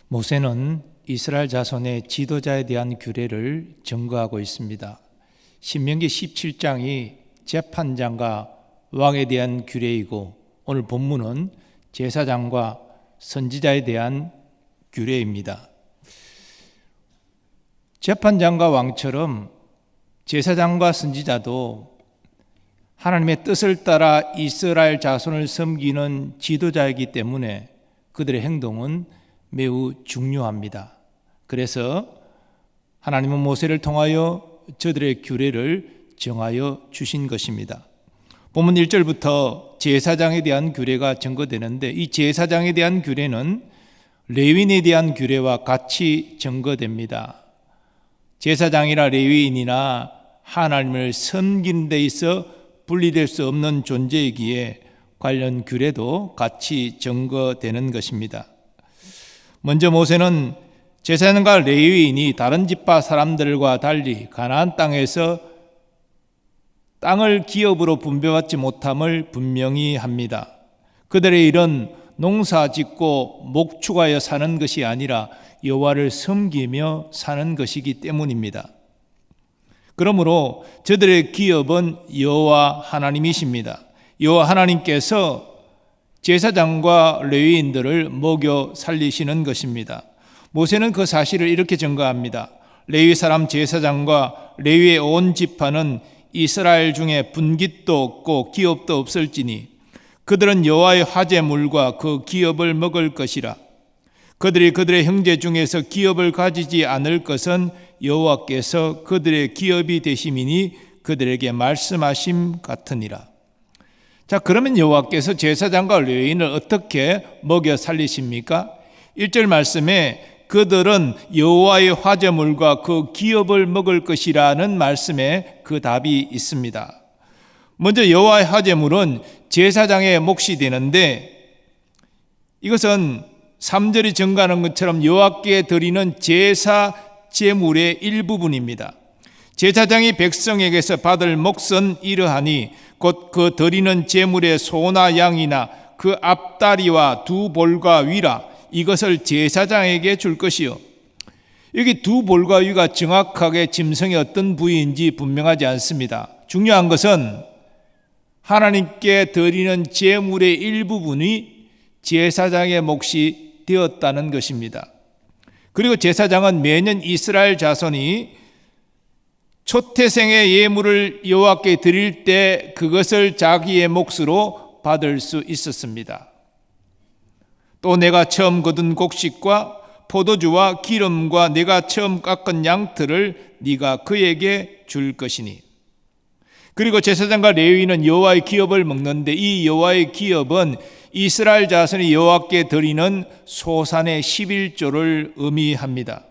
모세는 이스라엘 자손의 지도자에 대한 규례를 증거하고 있습니다. 신명기 17장이 재판장과 왕에 대한 규례이고, 오늘 본문은 제사장과 선지자에 대한 규례입니다. 재판장과 왕처럼 제사장과 선지자도 하나님의 뜻을 따라 이스라엘 자손을 섬기는 지도자이기 때문에 그들의 행동은 매우 중요합니다. 그래서 하나님은 모세를 통하여 저들의 규례를 정하여 주신 것입니다. 본문 1절부터 제사장에 대한 규례가 증거되는데, 이 제사장에 대한 규례는 레위인에 대한 규례와 같이 증거됩니다. 제사장이나 레위인이나 하나님을 섬기는 데 있어 분리될 수 없는 존재이기에 관련 규례도 같이 증거되는 것입니다. 먼저 모세는 제사장과 레위인이 다른 지파 사람들과 달리 가나안 땅에서 땅을 기업으로 분배받지 못함을 분명히 합니다. 그들의 일은 농사 짓고 목축하여 사는 것이 아니라 여호와를 섬기며 사는 것이기 때문입니다. 그러므로 저들의 기업은 여호와 하나님이십니다. 여호와 하나님께서 제사장과 레위인들을 먹여 살리시는 것입니다. 모세는 그 사실을 이렇게 증거합니다. 레위 사람 제사장과 레위의 온 지파는 이스라엘 중에 분깃도 없고 기업도 없을지니 그들은 여호와의 화제물과 그 기업을 먹을 것이라. 그들이 그들의 형제 중에서 기업을 가지지 않을 것은 여호와께서 그들의 기업이 되심이니 그들에게 말씀하심 같으니라. 자, 그러면 여호와께서 제사장과 레위인을 어떻게 먹여 살리십니까? 1절 말씀에 그들은 여호와의 화제물과 그 기업을 먹을 것이라는 말씀에 그 답이 있습니다. 먼저 여호와의 화제물은 제사장의 몫이 되는데, 이것은 3절이 증가하는 것처럼 여호와께 드리는 제사 제물의 일부분입니다. 제사장이 백성에게서 받을 몫은 이러하니 곧 그 드리는 제물의 소나 양이나 그 앞다리와 두 볼과 위라, 이것을 제사장에게 줄 것이요. 여기 두 볼과 위가 정확하게 짐승의 어떤 부위인지 분명하지 않습니다. 중요한 것은 하나님께 드리는 제물의 일부분이 제사장의 몫이 되었다는 것입니다. 그리고 제사장은 매년 이스라엘 자손이 초태생의 예물을 여호와께 드릴 때 그것을 자기의 몫으로 받을 수 있었습니다. 또 내가 처음 거둔 곡식과 포도주와 기름과 내가 처음 깎은 양털을 네가 그에게 줄 것이니. 그리고 제사장과 레위인은 여호와의 기업을 먹는데, 이 여호와의 기업은 이스라엘 자손이 여호와께 드리는 소산의 11조를 의미합니다.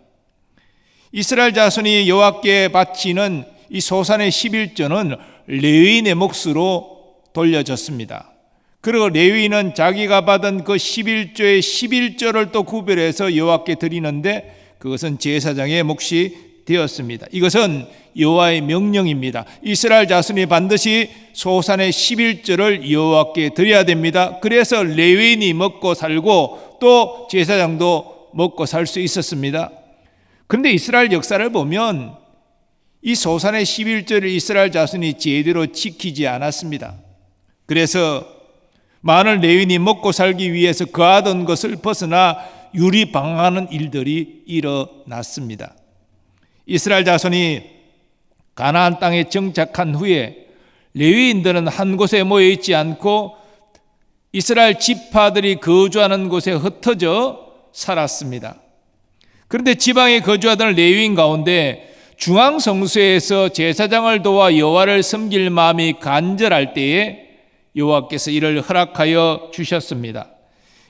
이스라엘 자손이 여호와께 바치는 이 소산의 11조는 레위인의 몫으로 돌려졌습니다. 그리고 레위인은 자기가 받은 그 11조의 11조를 또 구별해서 여호와께 드리는데, 그것은 제사장의 몫이 되었습니다. 이것은 여호와의 명령입니다. 이스라엘 자손이 반드시 소산의 11조를 여호와께 드려야 됩니다. 그래서 레위인이 먹고 살고 또 제사장도 먹고 살 수 있었습니다. 그런데 이스라엘 역사를 보면 이 소산의 11조를 이스라엘 자손이 제대로 지키지 않았습니다. 그래서 많은 레위인이 먹고 살기 위해서 거하던 것을 벗어나 유리방황하는 일들이 일어났습니다. 이스라엘 자손이 가나안 땅에 정착한 후에 레위인들은 한 곳에 모여 있지 않고 이스라엘 지파들이 거주하는 곳에 흩어져 살았습니다. 그런데 지방에 거주하던 레위인 가운데 중앙 성소에서 제사장을 도와 여호와를 섬길 마음이 간절할 때에 여호와께서 이를 허락하여 주셨습니다.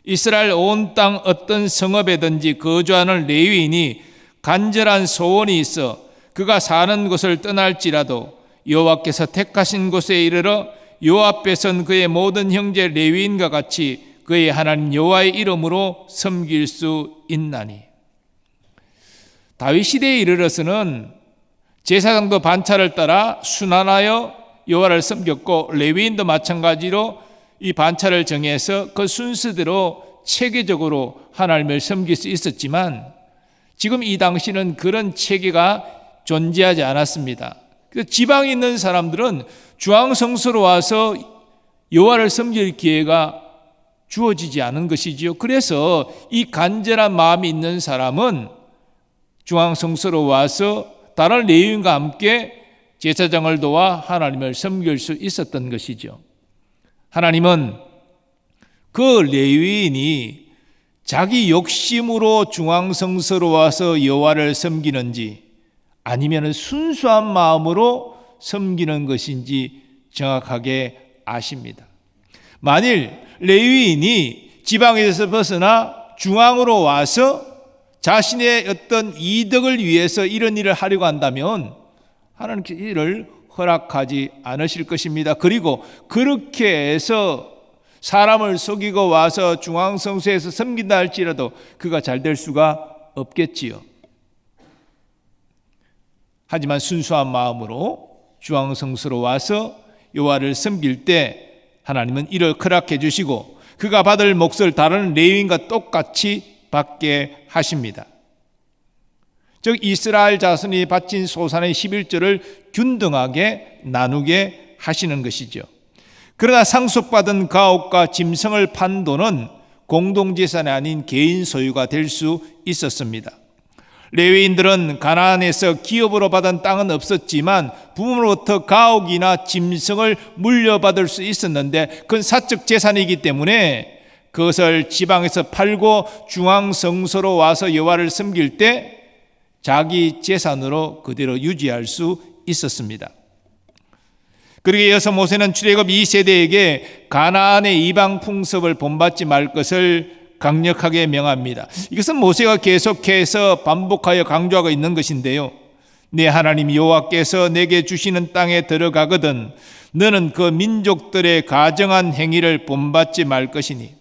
이스라엘 온 땅 어떤 성읍에든지 거주하는 레위인이 간절한 소원이 있어 그가 사는 곳을 떠날지라도 여호와께서 택하신 곳에 이르러 여호와 앞에 선 그의 모든 형제 레위인과 같이 그의 하나님 여호와의 이름으로 섬길 수 있나니. 다윗 시대에 이르러서는 제사장도 반차를 따라 순환하여 여호와를 섬겼고, 레위인도 마찬가지로 이 반차를 정해서 그 순서대로 체계적으로 하나님을 섬길 수 있었지만 지금 이 당시는 그런 체계가 존재하지 않았습니다. 그래서 지방에 있는 사람들은 중앙성소로 와서 여호와를 섬길 기회가 주어지지 않은 것이지요. 그래서 이 간절한 마음이 있는 사람은 중앙성소로 와서 다른 레위인과 함께 제사장을 도와 하나님을 섬길 수 있었던 것이죠. 하나님은 그 레위인이 자기 욕심으로 중앙성소로 와서 여호와를 섬기는지 아니면 순수한 마음으로 섬기는 것인지 정확하게 아십니다. 만일 레위인이 지방에서 벗어나 중앙으로 와서 자신의 어떤 이득을 위해서 이런 일을 하려고 한다면 하나님께서 이를 허락하지 않으실 것입니다. 그리고 그렇게 해서 사람을 속이고 와서 중앙성소에서 섬긴다 할지라도 그가 잘 될 수가 없겠지요. 하지만 순수한 마음으로 중앙성소로 와서 여호와를 섬길 때 하나님은 이를 허락해 주시고 그가 받을 몫을 다른 레위인과 똑같이 받게 하십니다. 즉 이스라엘 자손이 바친 소산의 11조를 균등하게 나누게 하시는 것이죠. 그러나 상속받은 가옥과 짐승을 판 돈은 공동재산이 아닌 개인 소유가 될 수 있었습니다. 레위인들은 가나안에서 기업으로 받은 땅은 없었지만 부모로부터 가옥이나 짐승을 물려받을 수 있었는데 그건 사적 재산이기 때문에 그것을 지방에서 팔고 중앙성소로 와서 여호와를 섬길 때 자기 재산으로 그대로 유지할 수 있었습니다. 그리고 이어서 모세는 출애굽 2세대에게 가나안의 이방 풍습을 본받지 말 것을 강력하게 명합니다. 이것은 모세가 계속해서 반복하여 강조하고 있는 것인데요. 내 하나님 여호와께서 내게 주시는 땅에 들어가거든 너는 그 민족들의 가정한 행위를 본받지 말 것이니.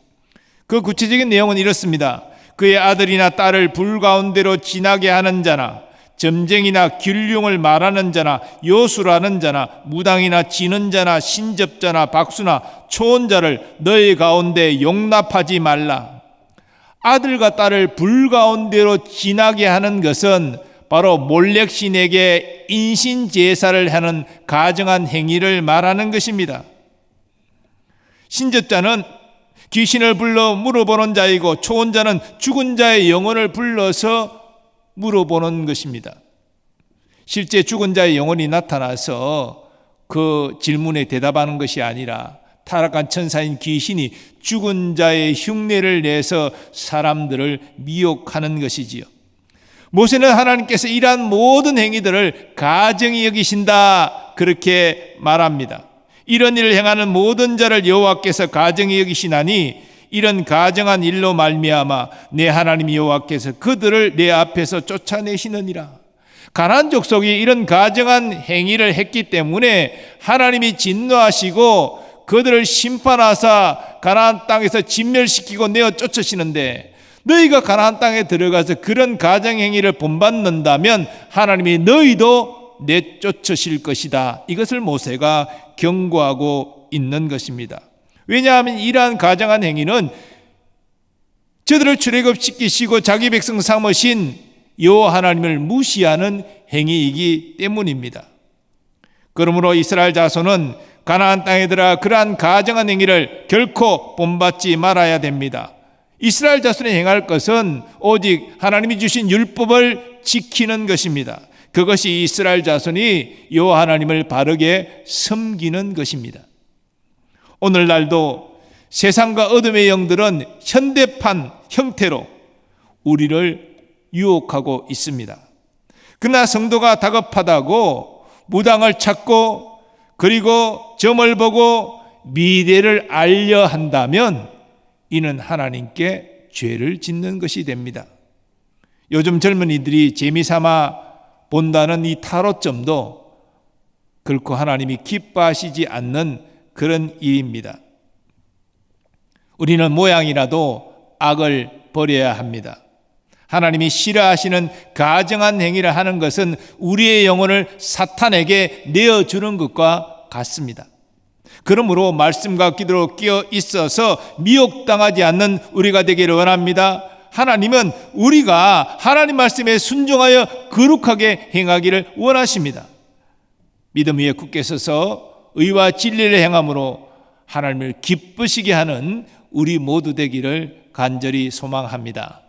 그 구체적인 내용은 이렇습니다. 그의 아들이나 딸을 불 가운데로 지나게 하는 자나 점쟁이나 길흉을 말하는 자나 요술하는 자나 무당이나 지는 자나 신접자나 박수나 초혼자를 너희 가운데 용납하지 말라. 아들과 딸을 불 가운데로 지나게 하는 것은 바로 몰렉신에게 인신제사를 하는 가정한 행위를 말하는 것입니다. 신접자는 귀신을 불러 물어보는 자이고 초혼자는 죽은 자의 영혼을 불러서 물어보는 것입니다. 실제 죽은 자의 영혼이 나타나서 그 질문에 대답하는 것이 아니라 타락한 천사인 귀신이 죽은 자의 흉내를 내서 사람들을 미혹하는 것이지요. 모세는 하나님께서 이러한 모든 행위들을 가정히 여기신다 그렇게 말합니다. 이런 일을 행하는 모든 자를 여호와께서 가정히 여기시나니 이런 가정한 일로 말미암아 내 하나님 여호와께서 그들을 내 앞에서 쫓아내시느니라. 가나안 족속이 이런 가정한 행위를 했기 때문에 하나님이 진노하시고 그들을 심판하사 가나안 땅에서 진멸시키고 내어 쫓으시는데 너희가 가나안 땅에 들어가서 그런 가정 행위를 본받는다면 하나님이 너희도 내쫓으실 것이다. 이것을 모세가 경고하고 있는 것입니다. 왜냐하면 이러한 가정한 행위는 저들을 출애굽시키시고 자기 백성 삼으신 여호와 하나님을 무시하는 행위이기 때문입니다. 그러므로 이스라엘 자손은 가나안 땅에 들어가 그러한 가정한 행위를 결코 본받지 말아야 됩니다. 이스라엘 자손이 행할 것은 오직 하나님이 주신 율법을 지키는 것입니다. 그것이 이스라엘 자손이 여호와 하나님을 바르게 섬기는 것입니다. 오늘날도 세상과 어둠의 영들은 현대판 형태로 우리를 유혹하고 있습니다. 그러나 성도가 다급하다고 무당을 찾고 그리고 점을 보고 미래를 알려 한다면 이는 하나님께 죄를 짓는 것이 됩니다. 요즘 젊은이들이 재미삼아 본다는 이 타로점도 결코 하나님이 기뻐하시지 않는 그런 일입니다. 우리는 모양이라도 악을 버려야 합니다. 하나님이 싫어하시는 가정한 행위를 하는 것은 우리의 영혼을 사탄에게 내어주는 것과 같습니다. 그러므로 말씀과 기도로 끼어 있어서 미혹당하지 않는 우리가 되기를 원합니다. 하나님은 우리가 하나님 말씀에 순종하여 거룩하게 행하기를 원하십니다. 믿음 위에 굳게 서서 의와 진리를 행함으로 하나님을 기쁘시게 하는 우리 모두 되기를 간절히 소망합니다.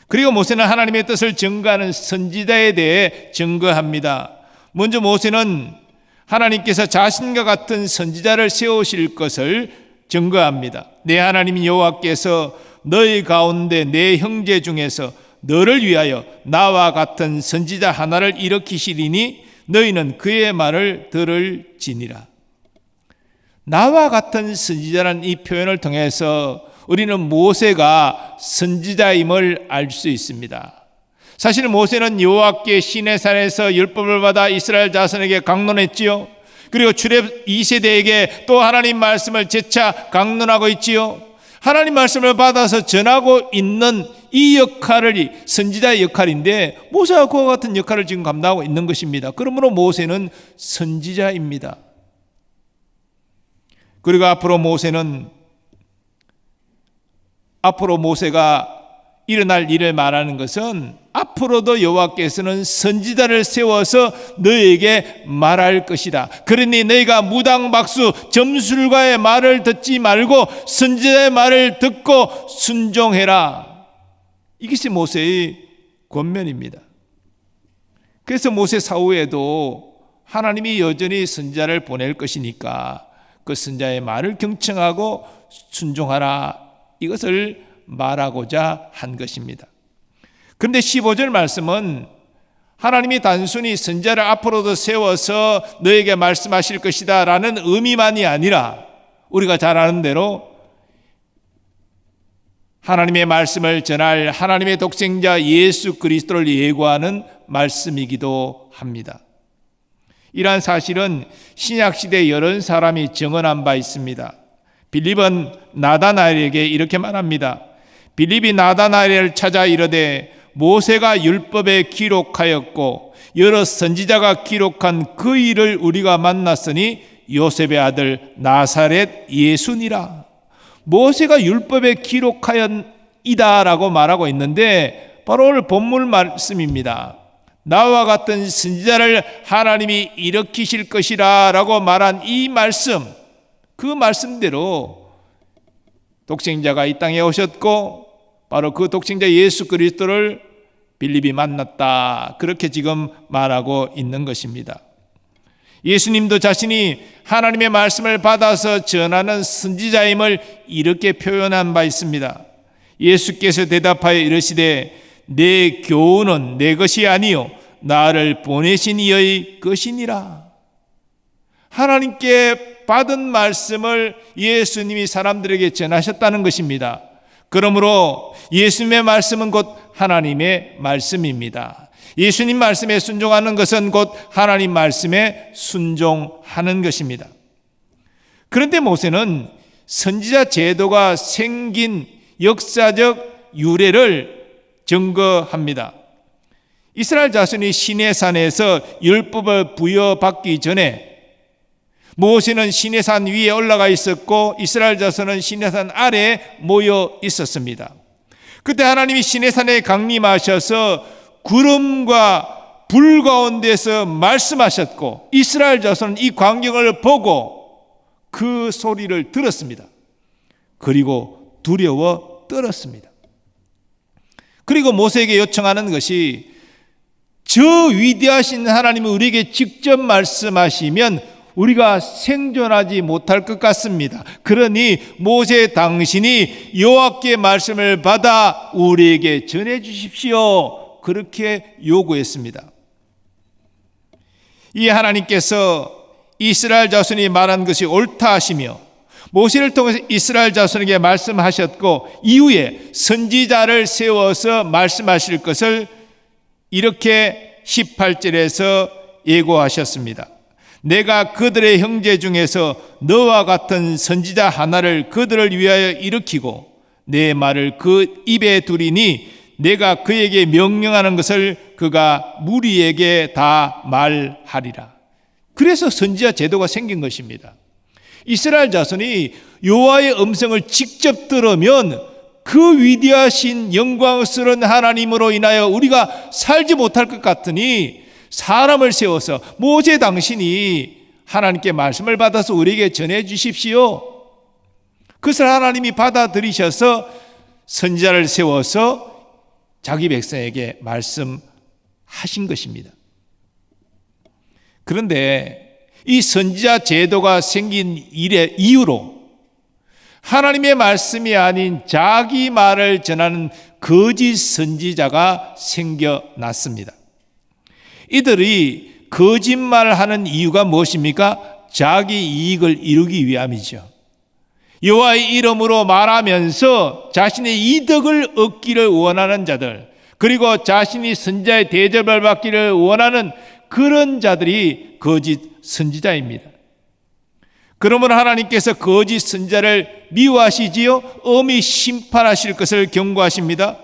그리고 모세는 하나님의 뜻을 증거하는 선지자에 대해 증거합니다. 먼저 모세는 하나님께서 자신과 같은 선지자를 세우실 것을 증거합니다. 내 하나님 여호와께서 너희 가운데 내 형제 중에서 너를 위하여 나와 같은 선지자 하나를 일으키시리니 너희는 그의 말을 들을지니라. 나와 같은 선지자라는 이 표현을 통해서 우리는 모세가 선지자임을 알 수 있습니다. 사실 모세는 여호와께 시내산에서 율법을 받아 이스라엘 자손에게 강론했지요. 그리고 출애굽 2세대에게 또 하나님 말씀을 재차 강론하고 있지요. 하나님 말씀을 받아서 전하고 있는 이 역할이 선지자의 역할인데 모세와 그와 같은 역할을 지금 감당하고 있는 것입니다. 그러므로 모세는 선지자입니다. 그리고 앞으로 모세가 일어날 일을 말하는 것은 앞으로도 여호와께서는 선지자를 세워서 너희에게 말할 것이다. 그러니 너희가 무당박수 점술가의 말을 듣지 말고 선지자의 말을 듣고 순종해라. 이것이 모세의 권면입니다. 그래서 모세 사후에도 하나님이 여전히 선지자를 보낼 것이니까 그 선지자의 말을 경청하고 순종하라. 이것을 말하고자 한 것입니다. 그런데 15절 말씀은 하나님이 단순히 선지자를 앞으로도 세워서 너에게 말씀하실 것이다 라는 의미만이 아니라 우리가 잘 아는 대로 하나님의 말씀을 전할 하나님의 독생자 예수 그리스도를 예고하는 말씀이기도 합니다. 이러한 사실은 신약시대 여러 사람이 증언한 바 있습니다. 빌립은 나다나엘에게 이렇게 말합니다. 빌립이 나다나엘을 찾아 이르되 모세가 율법에 기록하였고 여러 선지자가 기록한 그 일을 우리가 만났으니 요셉의 아들 나사렛 예수니라. 모세가 율법에 기록하였이다라고 말하고 있는데 바로 오늘 본문 말씀입니다. 나와 같은 선지자를 하나님이 일으키실 것이라 라고 말한 이 말씀, 그 말씀대로 독생자가 이 땅에 오셨고 바로 그 독생자 예수 그리스도를 빌립이 만났다. 그렇게 지금 말하고 있는 것입니다. 예수님도 자신이 하나님의 말씀을 받아서 전하는 선지자임을 이렇게 표현한 바 있습니다. 예수께서 대답하여 이르시되 내 교훈은 내 것이 아니요 나를 보내신 이의 것이니라. 하나님께 받은 말씀을 예수님이 사람들에게 전하셨다는 것입니다. 그러므로 예수님의 말씀은 곧 하나님의 말씀입니다. 예수님 말씀에 순종하는 것은 곧 하나님 말씀에 순종하는 것입니다. 그런데 모세는 선지자 제도가 생긴 역사적 유래를 증거합니다. 이스라엘 자손이 시내산에서 율법을 부여받기 전에 모세는 시내산 위에 올라가 있었고 이스라엘 자손은 시내산 아래에 모여 있었습니다. 그때 하나님이 시내산에 강림하셔서 구름과 불 가운데서 말씀하셨고 이스라엘 자손은 이 광경을 보고 그 소리를 들었습니다. 그리고 두려워 떨었습니다. 그리고 모세에게 요청하는 것이 저 위대하신 하나님이 우리에게 직접 말씀하시면 우리가 생존하지 못할 것 같습니다. 그러니 모세 당신이 여호와께 말씀을 받아 우리에게 전해 주십시오. 그렇게 요구했습니다. 이 하나님께서 이스라엘 자손이 말한 것이 옳다 하시며 모세를 통해서 이스라엘 자손에게 말씀하셨고 이후에 선지자를 세워서 말씀하실 것을 이렇게 18절에서 예고하셨습니다. 내가 그들의 형제 중에서 너와 같은 선지자 하나를 그들을 위하여 일으키고 내 말을 그 입에 두리니 내가 그에게 명령하는 것을 그가 무리에게 다 말하리라. 그래서 선지자 제도가 생긴 것입니다. 이스라엘 자손이 여호와의 음성을 직접 들으면 그 위대하신 영광스러운 하나님으로 인하여 우리가 살지 못할 것 같으니 사람을 세워서 모세 당신이 하나님께 말씀을 받아서 우리에게 전해 주십시오. 그것을 하나님이 받아들이셔서 선지자를 세워서 자기 백성에게 말씀하신 것입니다. 그런데 이 선지자 제도가 생긴 이유로 하나님의 말씀이 아닌 자기 말을 전하는 거짓 선지자가 생겨났습니다. 이들이 거짓말을 하는 이유가 무엇입니까? 자기 이익을 이루기 위함이죠. 여호와의 이름으로 말하면서 자신의 이득을 얻기를 원하는 자들, 그리고 자신이 선지자의 대접을 받기를 원하는 그런 자들이 거짓 선지자입니다. 그러므로 하나님께서 거짓 선지자를 미워하시지요? 엄히 심판하실 것을 경고하십니다.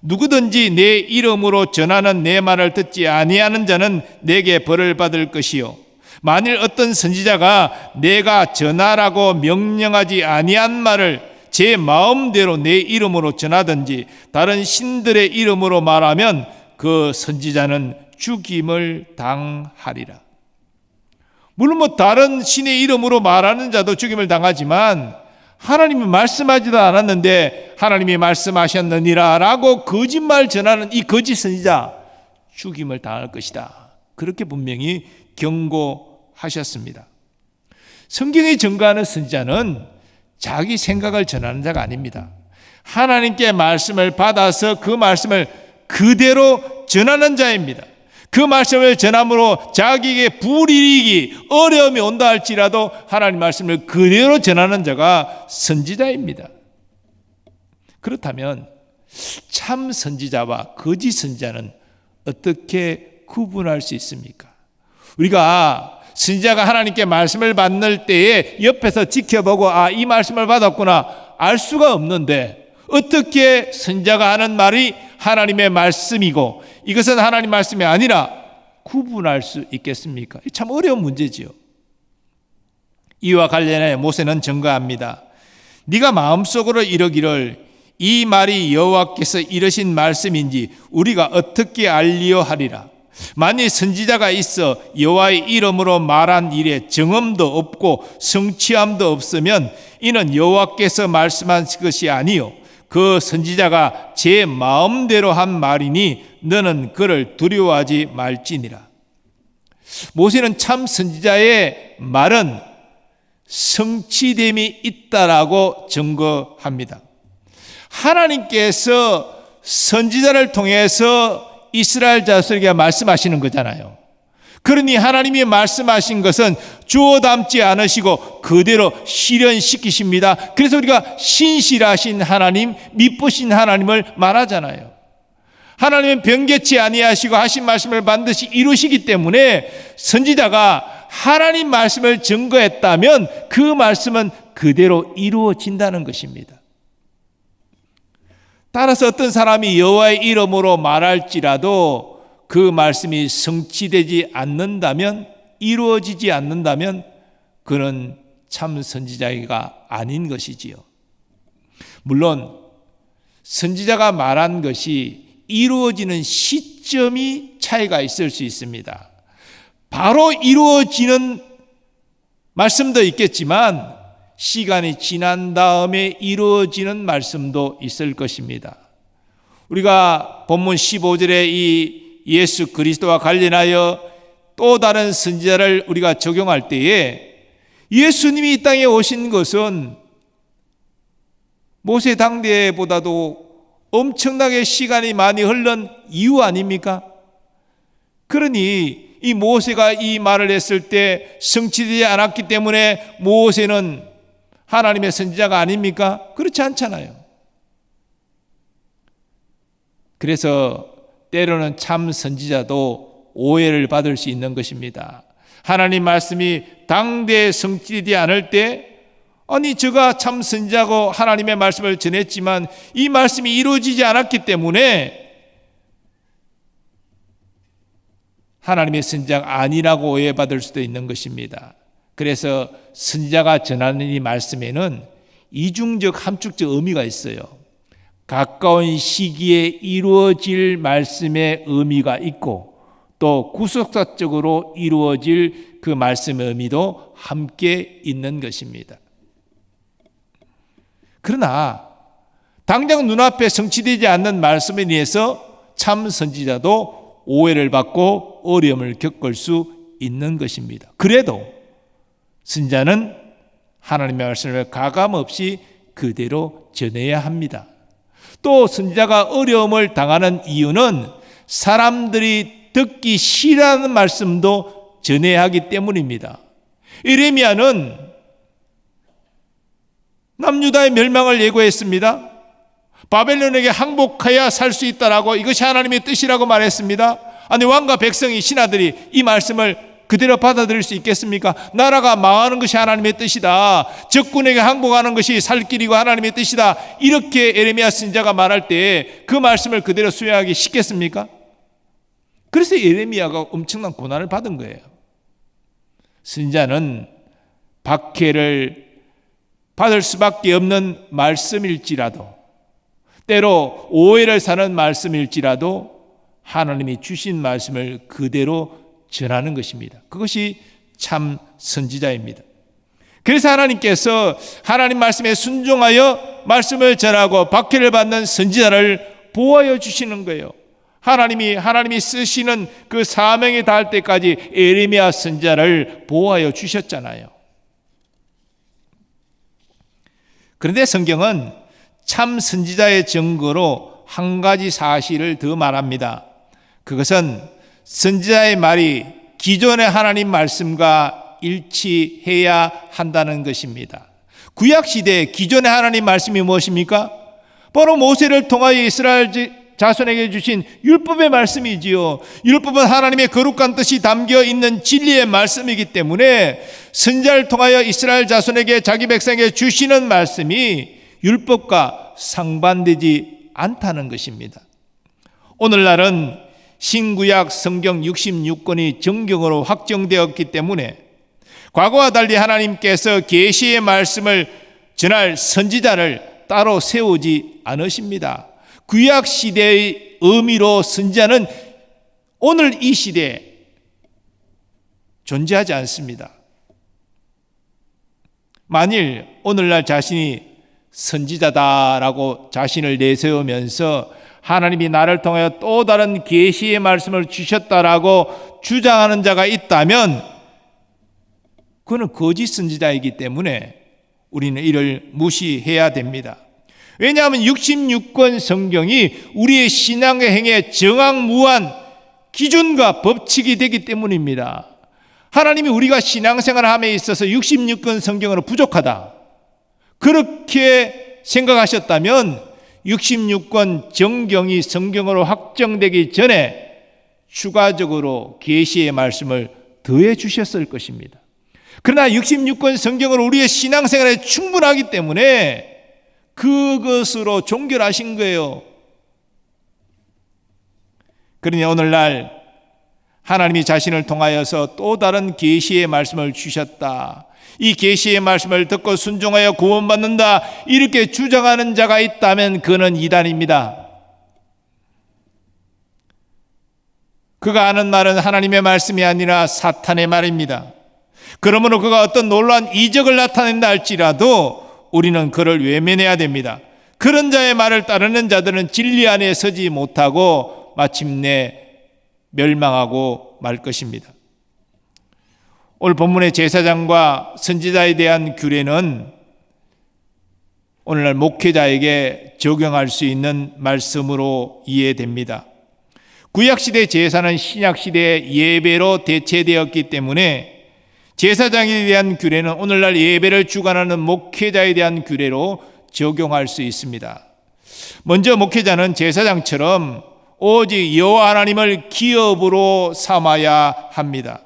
누구든지 내 이름으로 전하는 내 말을 듣지 아니하는 자는 내게 벌을 받을 것이요, 만일 어떤 선지자가 내가 전하라고 명령하지 아니한 말을 제 마음대로 내 이름으로 전하든지 다른 신들의 이름으로 말하면 그 선지자는 죽임을 당하리라. 물론 다른 신의 이름으로 말하는 자도 죽임을 당하지만 하나님이 말씀하지도 않았는데 하나님이 말씀하셨느니라 라고 거짓말 전하는 이 거짓 선지자 죽임을 당할 것이다. 그렇게 분명히 경고하셨습니다. 성경이 증거하는 선지자는 자기 생각을 전하는 자가 아닙니다. 하나님께 말씀을 받아서 그 말씀을 그대로 전하는 자입니다. 그 말씀을 전함으로 자기에게 불이익이 어려움이 온다 할지라도 하나님 말씀을 그대로 전하는 자가 선지자입니다. 그렇다면 참 선지자와 거짓 선지자는 어떻게 구분할 수 있습니까? 우리가 선지자가 하나님께 말씀을 받는 때에 옆에서 지켜보고 이 말씀을 받았구나 알 수가 없는데 어떻게 선지자가 하는 말이 하나님의 말씀이고 이것은 하나님 말씀이 아니라 구분할 수 있겠습니까? 참 어려운 문제지요. 이와 관련해 모세는 증거합니다. 네가 마음속으로 이르기를 이 말이 여호와께서 이르신 말씀인지 우리가 어떻게 알리요 하리라. 만일 선지자가 있어 여호와의 이름으로 말한 일에 정엄도 없고 성취함도 없으면 이는 여호와께서 말씀한 것이 아니요 그 선지자가 제 마음대로 한 말이니 너는 그를 두려워하지 말지니라. 모세는 참 선지자의 말은 성취됨이 있다라고 증거합니다. 하나님께서 선지자를 통해서 이스라엘 자손에게 말씀하시는 거잖아요. 그러니 하나님이 말씀하신 것은 주워 담지 않으시고 그대로 실현시키십니다. 그래서 우리가 신실하신 하나님, 미쁘신 하나님을 말하잖아요. 하나님은 변개치 아니하시고 하신 말씀을 반드시 이루시기 때문에 선지자가 하나님 말씀을 증거했다면 그 말씀은 그대로 이루어진다는 것입니다. 따라서 어떤 사람이 여호와의 이름으로 말할지라도 그 말씀이 성취되지 않는다면, 이루어지지 않는다면 그는 참 선지자가 아닌 것이지요. 물론 선지자가 말한 것이 이루어지는 시점이 차이가 있을 수 있습니다. 바로 이루어지는 말씀도 있겠지만 시간이 지난 다음에 이루어지는 말씀도 있을 것입니다. 우리가 본문 15절에 이 예수 그리스도와 관련하여 또 다른 선지자를 우리가 적용할 때에 예수님이 이 땅에 오신 것은 모세 당대보다도 엄청나게 시간이 많이 흘른 이유 아닙니까? 그러니 이 모세가 이 말을 했을 때 성취되지 않았기 때문에 모세는 하나님의 선지자가 아닙니까? 그렇지 않잖아요. 그래서 때로는 참 선지자도 오해를 받을 수 있는 것입니다. 하나님 말씀이 당대에 성취되지 않을 때 아니 저가 참 선지자고 하나님의 말씀을 전했지만 이 말씀이 이루어지지 않았기 때문에 하나님의 선지자가 아니라고 오해받을 수도 있는 것입니다. 그래서 선지자가 전하는 이 말씀에는 이중적 함축적 의미가 있어요. 가까운 시기에 이루어질 말씀의 의미가 있고 또 구속사적으로 이루어질 그 말씀의 의미도 함께 있는 것입니다. 그러나 당장 눈앞에 성취되지 않는 말씀에 의해서 참 선지자도 오해를 받고 어려움을 겪을 수 있는 것입니다. 그래도 선지자는 하나님의 말씀을 가감없이 그대로 전해야 합니다. 또 선지자가 어려움을 당하는 이유는 사람들이 듣기 싫어하는 말씀도 전해야 하기 때문입니다. 예레미야는 남유다의 멸망을 예고했습니다. 바벨론에게 항복해야 살 수 있다라고, 이것이 하나님의 뜻이라고 말했습니다. 아니, 왕과 백성이, 신하들이 이 말씀을 그대로 받아들일 수 있겠습니까? 나라가 망하는 것이 하나님의 뜻이다, 적군에게 항복하는 것이 살 길이고 하나님의 뜻이다, 이렇게 예레미야 선지자가 말할 때 그 말씀을 그대로 수용하기 쉽겠습니까? 그래서 예레미야가 엄청난 고난을 받은 거예요. 선지자는 박해를 받을 수밖에 없는 말씀일지라도, 때로 오해를 사는 말씀일지라도 하나님이 주신 말씀을 그대로 전하는 것입니다. 그것이 참 선지자입니다. 그래서 하나님께서 하나님 말씀에 순종하여 말씀을 전하고 박해를 받는 선지자를 보호하여 주시는 거예요. 하나님이 쓰시는 그 사명에 닿을 때까지 예레미야 선지자를 보호하여 주셨잖아요. 그런데 성경은 참 선지자의 증거로 한 가지 사실을 더 말합니다. 그것은 선지자의 말이 기존의 하나님 말씀과 일치해야 한다는 것입니다. 구약시대 기존의 하나님 말씀이 무엇입니까? 바로 모세를 통하여 이스라엘 자손에게 주신 율법의 말씀이지요. 율법은 하나님의 거룩한 뜻이 담겨 있는 진리의 말씀이기 때문에 선지자를 통하여 이스라엘 자손에게, 자기 백성에게 주시는 말씀이 율법과 상반되지 않다는 것입니다. 오늘날은 신구약 성경 66권이 정경으로 확정되었기 때문에 과거와 달리 하나님께서 계시의 말씀을 전할 선지자를 따로 세우지 않으십니다. 구약 시대의 의미로 선지자는 오늘 이 시대에 존재하지 않습니다. 만일 오늘날 자신이 선지자다라고 자신을 내세우면서 하나님이 나를 통하여 또 다른 계시의 말씀을 주셨다라고 주장하는 자가 있다면 그는 거짓 선지자이기 때문에 우리는 이를 무시해야 됩니다. 왜냐하면 66권 성경이 우리의 신앙의 행에 정확무한 기준과 법칙이 되기 때문입니다. 하나님이 우리가 신앙생활을 함에 있어서 66권 성경으로 부족하다, 그렇게 생각하셨다면 66권 정경이 성경으로 확정되기 전에 추가적으로 계시의 말씀을 더해 주셨을 것입니다. 그러나 66권 성경으로 우리의 신앙생활에 충분하기 때문에 그것으로 종결하신 거예요. 그러니 오늘날 하나님이 자신을 통하여서 또 다른 계시의 말씀을 주셨다, 이 계시의 말씀을 듣고 순종하여 구원받는다, 이렇게 주장하는 자가 있다면 그는 이단입니다. 그가 하는 말은 하나님의 말씀이 아니라 사탄의 말입니다. 그러므로 그가 어떤 놀라운 이적을 나타낸다 할지라도 우리는 그를 외면해야 됩니다. 그런 자의 말을 따르는 자들은 진리 안에 서지 못하고 마침내 멸망하고 말 것입니다. 오늘 본문의 제사장과 선지자에 대한 규례는 오늘날 목회자에게 적용할 수 있는 말씀으로 이해됩니다. 구약시대 제사는 신약시대의 예배로 대체되었기 때문에 제사장에 대한 규례는 오늘날 예배를 주관하는 목회자에 대한 규례로 적용할 수 있습니다. 먼저 목회자는 제사장처럼 오직 여호와 하나님을 기업으로 삼아야 합니다.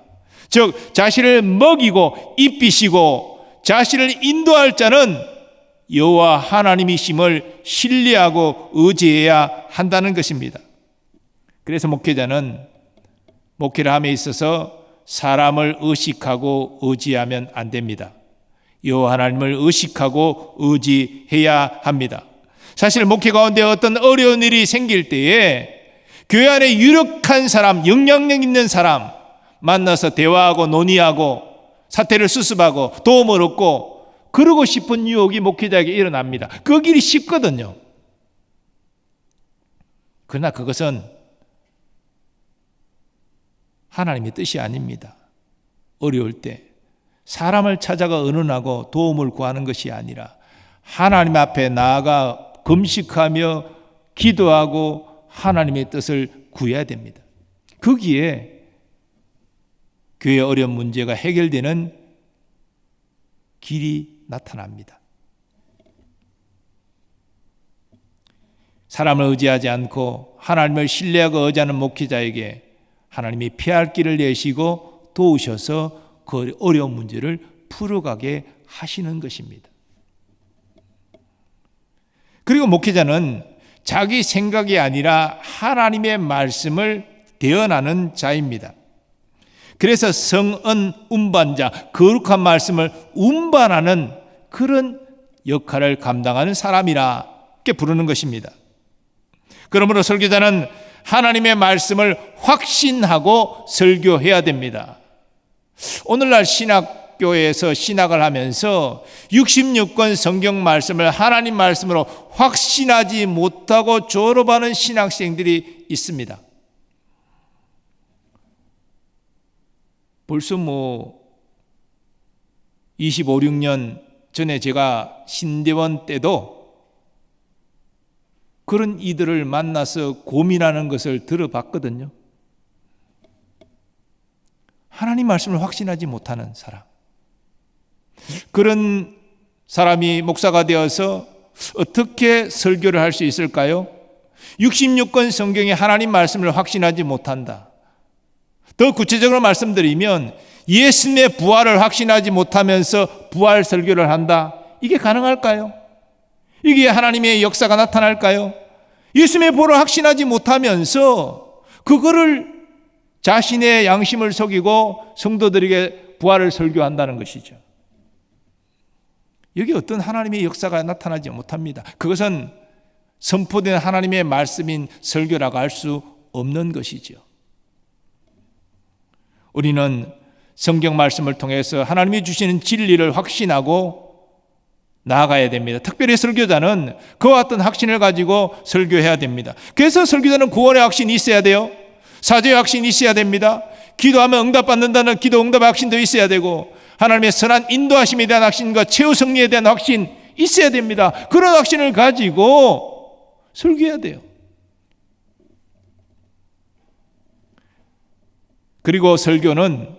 즉 자신을 먹이고 입히시고 자신을 인도할 자는 여호와 하나님이심을 신뢰하고 의지해야 한다는 것입니다. 그래서 목회자는 목회를 함에 있어서 사람을 의식하고 의지하면 안 됩니다. 여호와 하나님을 의식하고 의지해야 합니다. 사실 목회 가운데 어떤 어려운 일이 생길 때에 교회 안에 유력한 사람, 영향력 있는 사람 만나서 대화하고 논의하고 사태를 수습하고 도움을 얻고 그러고 싶은 유혹이 목회자에게 일어납니다. 그 길이 쉽거든요. 그러나 그것은 하나님의 뜻이 아닙니다. 어려울 때 사람을 찾아가 의논하고 도움을 구하는 것이 아니라 하나님 앞에 나아가 금식하며 기도하고 하나님의 뜻을 구해야 됩니다. 거기에 교회의 어려운 문제가 해결되는 길이 나타납니다. 사람을 의지하지 않고 하나님을 신뢰하고 의지하는 목회자에게 하나님이 피할 길을 내시고 도우셔서 그 어려운 문제를 풀어가게 하시는 것입니다. 그리고 목회자는 자기 생각이 아니라 하나님의 말씀을 대언하는 자입니다. 그래서 성은 운반자, 거룩한 말씀을 운반하는 그런 역할을 감당하는 사람이라 이렇게 부르는 것입니다. 그러므로 설교자는 하나님의 말씀을 확신하고 설교해야 됩니다. 오늘날 신학교에서 신학을 하면서 66권 성경 말씀을 하나님 말씀으로 확신하지 못하고 졸업하는 신학생들이 있습니다. 벌써 25, 6년 전에 제가 신대원 때도 그런 이들을 만나서 고민하는 것을 들어봤거든요. 하나님 말씀을 확신하지 못하는 사람. 그런 사람이 목사가 되어서 어떻게 설교를 할 수 있을까요? 66권 성경에 하나님 말씀을 확신하지 못한다. 더 구체적으로 말씀드리면 예수님의 부활을 확신하지 못하면서 부활 설교를 한다. 이게 가능할까요? 이게 하나님의 역사가 나타날까요? 예수님의 부활을 확신하지 못하면서 그거를 자신의 양심을 속이고 성도들에게 부활을 설교한다는 것이죠. 여기 어떤 하나님의 역사가 나타나지 못합니다. 그것은 선포된 하나님의 말씀인 설교라고 할 수 없는 것이죠. 우리는 성경 말씀을 통해서 하나님이 주시는 진리를 확신하고 나아가야 됩니다. 특별히 설교자는 그와 같은 확신을 가지고 설교해야 됩니다. 그래서 설교자는 구원의 확신이 있어야 돼요. 사죄의 확신이 있어야 됩니다. 기도하면 응답받는다는 기도 응답의 확신도 있어야 되고 하나님의 선한 인도하심에 대한 확신과 최후 승리에 대한 확신 있어야 됩니다. 그런 확신을 가지고 설교해야 돼요. 그리고 설교는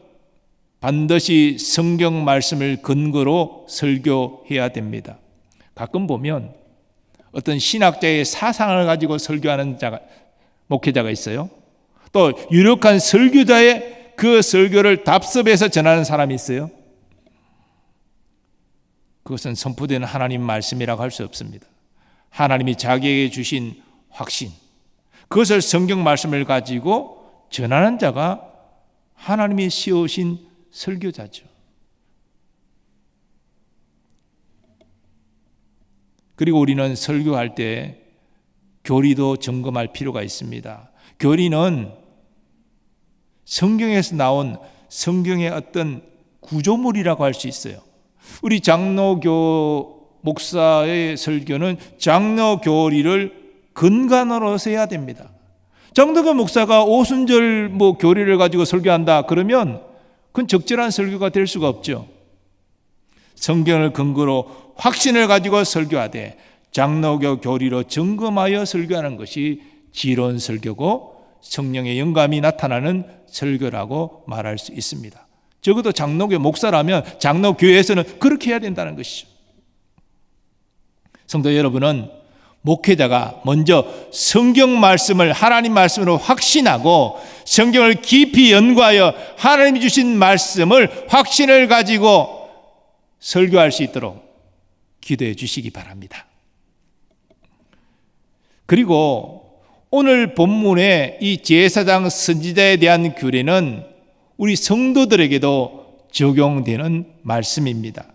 반드시 성경 말씀을 근거로 설교해야 됩니다. 가끔 보면 어떤 신학자의 사상을 가지고 설교하는 목회자가 있어요. 또 유력한 설교자의 그 설교를 답습해서 전하는 사람이 있어요. 그것은 선포되는 하나님 말씀이라고 할 수 없습니다. 하나님이 자기에게 주신 확신, 그것을 성경 말씀을 가지고 전하는 자가 하나님이 씌우신 설교자죠. 그리고 우리는 설교할 때 교리도 점검할 필요가 있습니다. 교리는 성경에서 나온 성경의 어떤 구조물이라고 할 수 있어요. 우리 장로교 목사의 설교는 장로 교리를 근간으로 해야 됩니다. 장로교 목사가 오순절 교리를 가지고 설교한다 그러면 그건 적절한 설교가 될 수가 없죠. 성경을 근거로 확신을 가지고 설교하되 장로교 교리로 점검하여 설교하는 것이 지론 설교고 성령의 영감이 나타나는 설교라고 말할 수 있습니다. 적어도 장로교 목사라면 장로교회에서는 그렇게 해야 된다는 것이죠. 성도 여러분은 목회자가 먼저 성경 말씀을 하나님 말씀으로 확신하고 성경을 깊이 연구하여 하나님이 주신 말씀을 확신을 가지고 설교할 수 있도록 기도해 주시기 바랍니다. 그리고 오늘 본문의 이 제사장 선지자에 대한 규례는 우리 성도들에게도 적용되는 말씀입니다.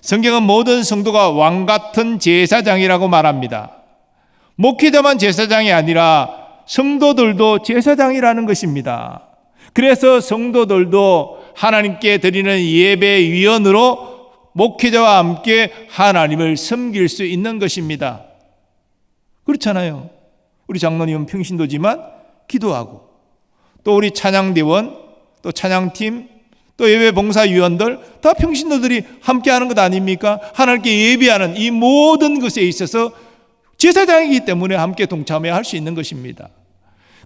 성경은 모든 성도가 왕 같은 제사장이라고 말합니다. 목회자만 제사장이 아니라 성도들도 제사장이라는 것입니다. 그래서 성도들도 하나님께 드리는 예배 위원으로 목회자와 함께 하나님을 섬길 수 있는 것입니다. 그렇잖아요. 우리 장로님은 평신도지만 기도하고, 또 우리 찬양대원, 또 찬양팀, 또 예배봉사위원들 다 평신도들이 함께하는 것 아닙니까? 하나님께 예배하는 이 모든 것에 있어서 제사장이기 때문에 함께 동참해야 할 수 있는 것입니다.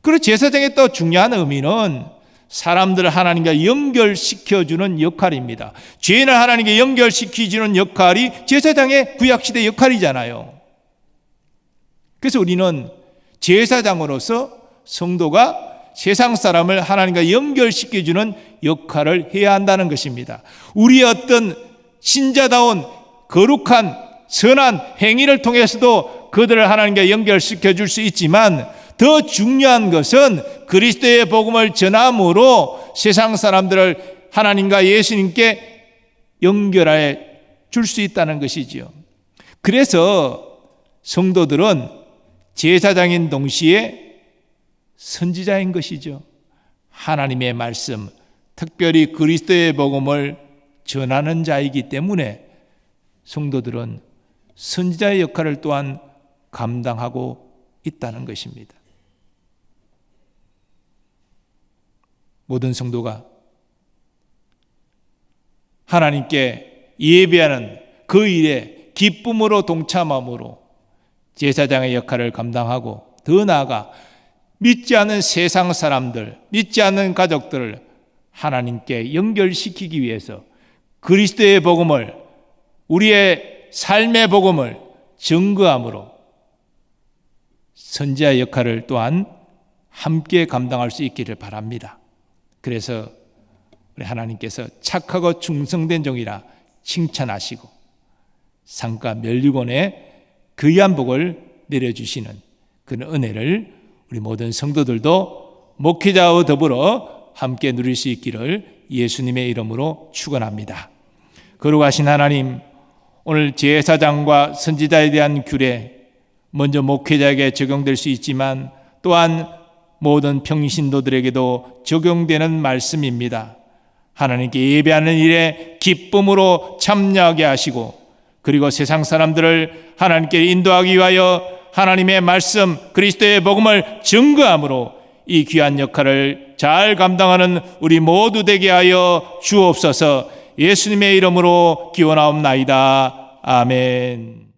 그리고 제사장의 또 중요한 의미는 사람들을 하나님과 연결시켜주는 역할입니다. 죄인을 하나님께 연결시켜주는 역할이 제사장의 구약시대 역할이잖아요. 그래서 우리는 제사장으로서 성도가 세상 사람을 하나님과 연결시켜주는 역할을 해야 한다는 것입니다. 우리의 어떤 신자다운 거룩한 선한 행위를 통해서도 그들을 하나님과 연결시켜 줄 수 있지만, 더 중요한 것은 그리스도의 복음을 전함으로 세상 사람들을 하나님과 예수님께 연결해 줄 수 있다는 것이지요. 그래서 성도들은 제사장인 동시에 선지자인 것이죠. 하나님의 말씀, 특별히 그리스도의 복음을 전하는 자이기 때문에 성도들은 선지자의 역할을 또한 감당하고 있다는 것입니다. 모든 성도가 하나님께 예배하는 그 일에 기쁨으로 동참함으로 제사장의 역할을 감당하고, 더 나아가 믿지 않는 세상 사람들, 믿지 않는 가족들을 하나님께 연결시키기 위해서 그리스도의 복음을, 우리의 삶의 복음을 증거함으로 선지자의 역할을 또한 함께 감당할 수 있기를 바랍니다. 그래서 우리 하나님께서 착하고 충성된 종이라 칭찬하시고 상가 멸류관에 귀한 복을 내려주시는 그런 은혜를 우리 모든 성도들도 목회자와 더불어 함께 누릴 수 있기를 예수님의 이름으로 축원합니다. 거룩하신 하나님, 오늘 제사장과 선지자에 대한 규례, 먼저 목회자에게 적용될 수 있지만 또한 모든 평신도들에게도 적용되는 말씀입니다. 하나님께 예배하는 일에 기쁨으로 참여하게 하시고, 그리고 세상 사람들을 하나님께 인도하기 위하여 하나님의 말씀, 그리스도의 복음을 증거함으로 이 귀한 역할을 잘 감당하는 우리 모두 되게 하여 주옵소서. 예수님의 이름으로 기원하옵나이다. 아멘.